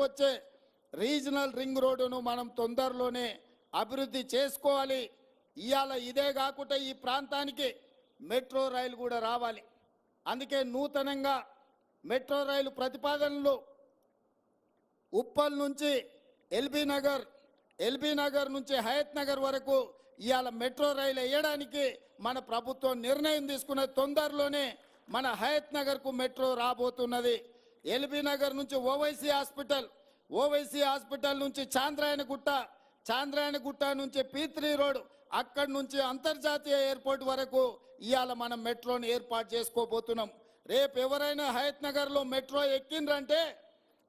వచ్చే regional ring రోడ్డును మనం తొందరలోనే అభివృద్ధి చేసుకోవాలి. ఇవాళ ఇదే కాకుండా ఈ ప్రాంతానికి మెట్రో రైలు కూడా రావాలి. అందుకే నూతనంగా మెట్రో రైలు ప్రతిపాదనలు ఉప్పల్ నుంచి ఎల్బీ నగర్ నుంచి హయత్ నగర్ వరకు ఇవాళ మెట్రో రైలు వేయడానికి మన ప్రభుత్వం నిర్ణయం తీసుకున్న తొందరలోనే మన హయత్ నగర్కు మెట్రో రాబోతున్నది. ఎల్బీ నగర్ నుంచి ఓవైసీ హాస్పిటల్ నుంచి చాంద్రాయణగుట్ట నుంచి P3 రోడ్, అక్కడి నుంచి అంతర్జాతీయ ఎయిర్పోర్ట్ వరకు ఇవాళ మనం మెట్రోని ఏర్పాటు చేసుకోబోతున్నాం. రేపు ఎవరైనా హయత్ నగర్లో మెట్రో ఎక్కిండ్రంటే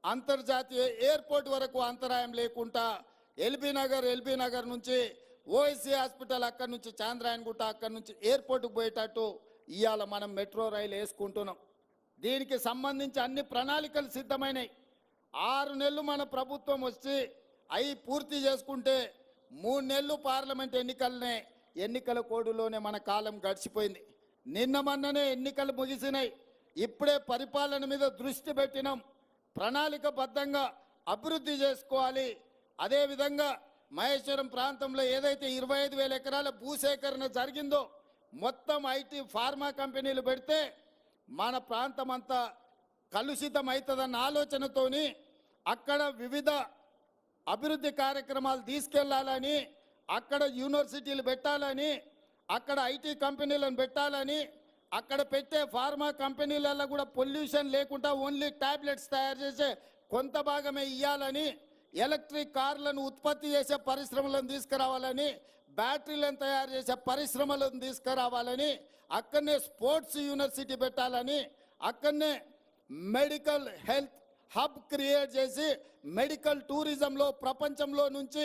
అంతర్జాతీయ ఎయిర్పోర్ట్ వరకు అంతరాయం లేకుండా ఎల్బీ నగర్ నుంచి ఓవైసీ హాస్పిటల్, అక్కడి నుంచి చాంద్రాయణగుట్ట, అక్కడి నుంచి ఎయిర్పోర్ట్కు పోయేటట్టు ఇవాళ మనం మెట్రో రైలు వేసుకుంటున్నాం. దీనికి సంబంధించి అన్ని ప్రణాళికలు సిద్ధమైనాయి. 6 నెలలు మన ప్రభుత్వం వచ్చి అవి పూర్తి చేసుకుంటే 3 నెలలు పార్లమెంట్ ఎన్నికల కోడులోనే మన కాలం గడిచిపోయింది. నిన్న మొన్ననే ఎన్నికలు ముగిసినాయి. ఇప్పుడే పరిపాలన మీద దృష్టి పెట్టినాం. ప్రణాళికబద్ధంగా అభివృద్ధి చేసుకోవాలి. అదేవిధంగా మహేశ్వరం ప్రాంతంలో ఏదైతే 25,000 ఎకరాల భూసేకరణ జరిగిందో మొత్తం ఐటీ ఫార్మా కంపెనీలు పెడితే మన ప్రాంతం అంతా కలుషితం అవుతుందన్న ఆలోచనతోని అక్కడ వివిధ అభివృద్ధి కార్యక్రమాలు తీసుకెళ్లాలని, అక్కడ యూనివర్సిటీలు పెట్టాలని, అక్కడ ఐటీ కంపెనీలను పెట్టాలని, అక్కడ పెట్టే ఫార్మా కంపెనీలలో కూడా పొల్యూషన్ లేకుండా ఓన్లీ టాబ్లెట్స్ తయారు చేసే కొంత భాగమే ఇవ్వాలని, ఎలక్ట్రిక్ కార్లను ఉత్పత్తి చేసే పరిశ్రమలను తీసుకురావాలని, బ్యాటరీలను తయారు చేసే పరిశ్రమలను తీసుకురావాలని, అక్కడనే స్పోర్ట్స్ యూనివర్సిటీ పెట్టాలని, అక్కడనే మెడికల్ హెల్త్ హబ్ క్రియేట్ చేసి మెడికల్ టూరిజంలో ప్రపంచంలో నుంచి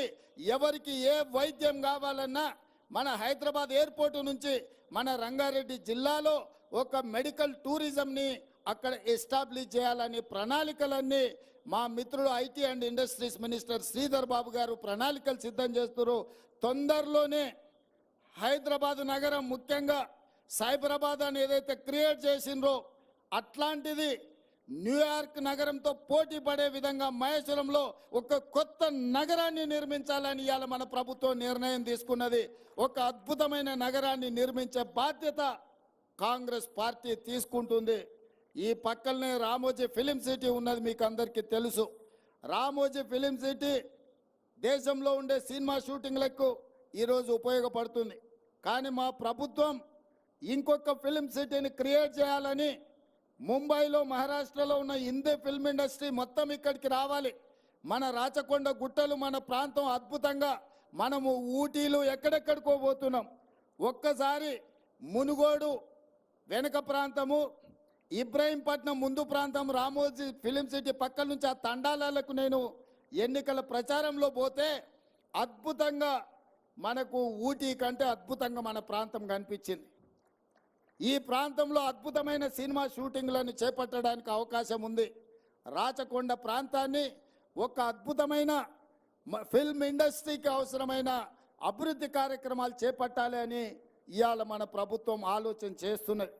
ఎవరికి ఏ వైద్యం కావాలన్నా మన హైదరాబాద్ ఎయిర్పోర్ట్ నుంచి మన రంగారెడ్డి జిల్లాలో ఒక మెడికల్ టూరిజంని అక్కడ ఎస్టాబ్లిష్ చేయాలని ప్రణాళికలన్నీ మా మిత్రుడు IT and industries minister Sridhar Babu గారు ప్రణాళికలు సిద్ధం చేస్తున్నారు. తొందరలోనే హైదరాబాద్ నగరం ముఖ్యంగా సైబరాబాద్ అని ఏదైతే క్రియేట్ చేసిండ్రో అట్లాంటిది న్యూయార్క్ నగరంతో పోటీ పడే విధంగా మహేశ్వరంలో ఒక కొత్త నగరాన్ని నిర్మించాలని ఇవాళ మన ప్రభుత్వం నిర్ణయం తీసుకున్నది. ఒక అద్భుతమైన నగరాన్ని నిర్మించే బాధ్యత కాంగ్రెస్ పార్టీ తీసుకుంటుంది. ఈ పక్కనే రామోజీ ఫిలిం సిటీ ఉన్నది, మీకు అందరికీ తెలుసు. రామోజీ ఫిలిం సిటీ దేశంలో ఉండే సినిమా షూటింగ్లకు ఈరోజు ఉపయోగపడుతుంది. కానీ మా ప్రభుత్వం ఇంకొక ఫిలిం సిటీని క్రియేట్ చేయాలని ముంబైలో, మహారాష్ట్రలో ఉన్న హిందీ ఫిల్మ్ ఇండస్ట్రీ మొత్తం ఇక్కడికి రావాలి. మన రాచకొండ గుట్టలు, మన ప్రాంతం అద్భుతంగా, మనము ఊటీలు ఎక్కడెక్కడికో పోతున్నాం. ఒక్కసారి మునుగోడు వెనుక ప్రాంతము, ఇబ్రాహీంపట్నం ముందు ప్రాంతం, రామోజీ ఫిలిం సిటీ పక్కల నుంచి ఆ తండాలకు నేను ఎన్నికల ప్రచారంలో పోతే అద్భుతంగా మనకు ఊటీ కంటే అద్భుతంగా మన ప్రాంతం కనిపించింది. ఈ ప్రాంతంలో అద్భుతమైన సినిమా షూటింగ్లను చేపట్టడానికి అవకాశం ఉంది. రాచకొండ ప్రాంతాన్ని ఒక అద్భుతమైన ఫిల్మ్ ఇండస్ట్రీకి అవసరమైన అభివృద్ధి కార్యక్రమాలు చేపట్టాలి అని ఇవాళ మన ప్రభుత్వం ఆలోచన చేస్తున్నది.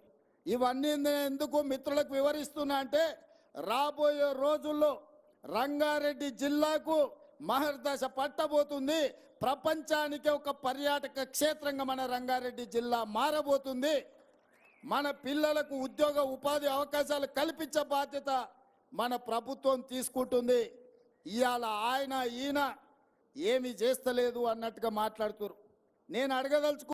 ఇవన్నీ ఎందుకు మిత్రులకు వివరిస్తున్నా అంటే రాబోయే రోజుల్లో రంగారెడ్డి జిల్లాకు మహర్దశ పట్టబోతుంది. ప్రపంచానికి ఒక పర్యాటక క్షేత్రంగా మన రంగారెడ్డి జిల్లా మారబోతుంది. మన పిల్లలకు ఉద్యోగ ఉపాధి అవకాశాలు కల్పించే బాధ్యత మన ప్రభుత్వం తీసుకుంటుంది. ఇవాళ ఈయన ఏమీ చేస్తలేదు అన్నట్టుగా మాట్లాడుతున్నారు. నేను అడగదలుచుకున్నాను.